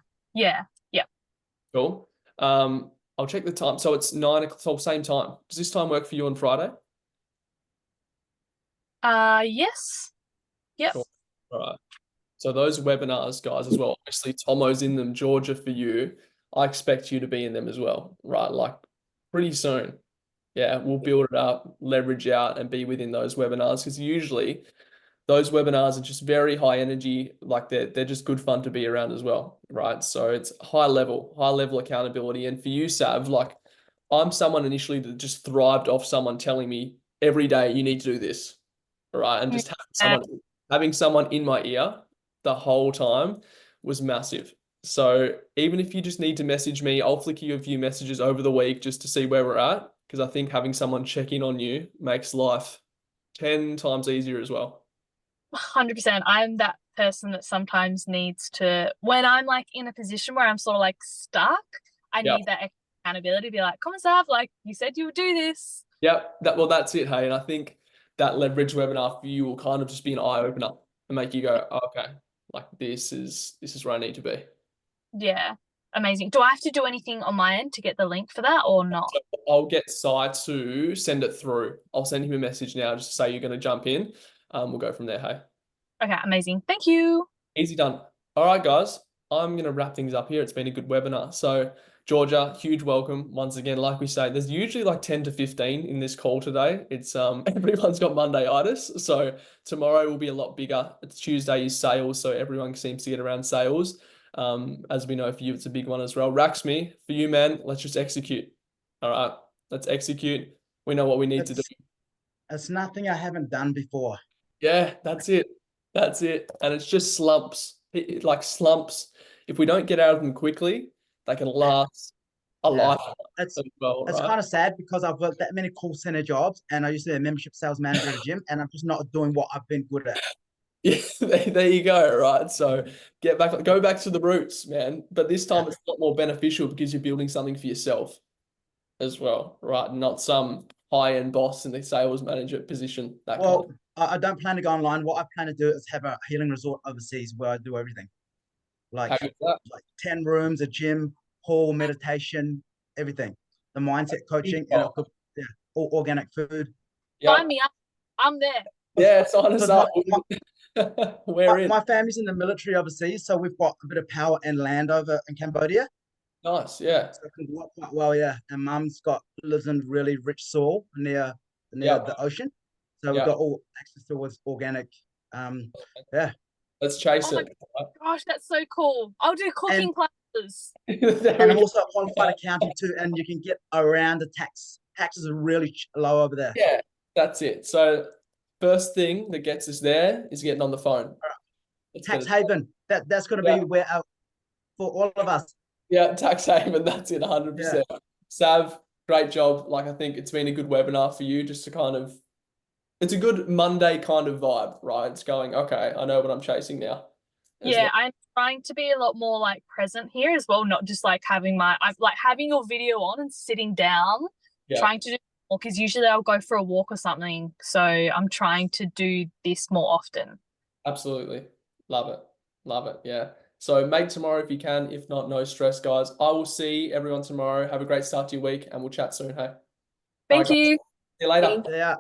Cool. I'll check the time. So it's 9 o'clock, so same time. Does this time work for you on Friday? Yes. Yep. Cool. All right. So those webinars, guys, as well. Obviously, Tomo's in them. Georgia, for you, I expect you to be in them as well, right? Like pretty soon. Yeah, we'll build it up, leverage out, and be within those webinars because usually those webinars are just very high energy, like they're just good fun to be around as well, right? So it's high level accountability. And for you, Sav, like I'm someone initially that just thrived off someone telling me every day you need to do this, right? And just having someone in my ear the whole time was massive. So even if you just need to message me, I'll flick you a few messages over the week just to see where we're at, because I think having someone check in on you makes life 10 times easier as well. 100%. I'm that person that sometimes needs to, when I'm like in a position where I'm sort of like stuck, I need that extra accountability to be like, come on, Sav, like you said you would do this. Yep. That's it. Hey, and I think that leverage webinar for you will kind of just be an eye opener and make you go, oh, okay, like this is where I need to be. Yeah. Amazing. Do I have to do anything on my end to get the link for that or not? So I'll get Sai to send it through. I'll send him a message now just to say you're going to jump in. We'll go from there. Hey. Okay, amazing. Thank you. Easy done. All right, guys. I'm going to wrap things up here. It's been a good webinar. So, Georgia, huge welcome once again. Like we say, there's usually like 10 to 15 in this call today. It's everyone's got Monday-itis, so tomorrow will be a lot bigger. It's Tuesday is sales, so everyone seems to get around sales. As we know, for you, it's a big one as well. Raxme, for you, man, let's just execute. All right, let's execute. We know what we need to do. It's nothing I haven't done before. Yeah, that's it. That's it. And it's just slumps. Like slumps, if we don't get out of them quickly, they can last a Yeah. lifetime It's as well, it's right? kind of sad because I've worked that many call center jobs and I used to be a membership sales manager at a gym and I'm just not doing what I've been good at. Yeah, there you go, right? So go back to the roots, man. But this time it's a lot more beneficial because you're building something for yourself as well, right? Not some high-end boss in the sales manager position. That kind of Well, I don't plan to go online. What I plan to do is have a healing resort overseas where I do everything. Like, how good is that? like 10 rooms, a gym, hall, meditation, everything. The mindset coaching and Oh, all organic food. yeah, Sign me up. I'm there. yeah, sign us Because up. We're in. my family's in the military overseas, so we've got a bit of power and land over in Cambodia. Nice, yeah. So it can work quite well, yeah. And mum's lives in really rich soil near Yeah. the ocean. So we've Yeah. got all access to organic. Yeah. Let's chase Oh my it. gosh, that's so cool. I'll do cooking classes. There And we I'm go. also a qualified accountant too, and you can get around the tax. Taxes are really low over there. Yeah, that's it. So first thing that gets us there is getting on the phone. Let's Tax get it. haven. That's going to Yeah. be where for all of us. Yeah, tax haven. That's it, 100%. Sav, great job. Like, I think it's been a good webinar for you just to kind of, it's a good Monday kind of vibe, right? It's going, okay, I know what I'm chasing now. as Yeah, well. I'm trying to be a lot more like present here as well, not just like having like having your video on and sitting down, Yeah. trying to do more because usually I'll go for a walk or something. So I'm trying to do this more often. Absolutely. Love it. Love it. Yeah. So make tomorrow if you can. If not, no stress, guys. I will see everyone tomorrow. Have a great start to your week and we'll chat soon. Hey. Thank All right, guys. you. See you later. Yeah.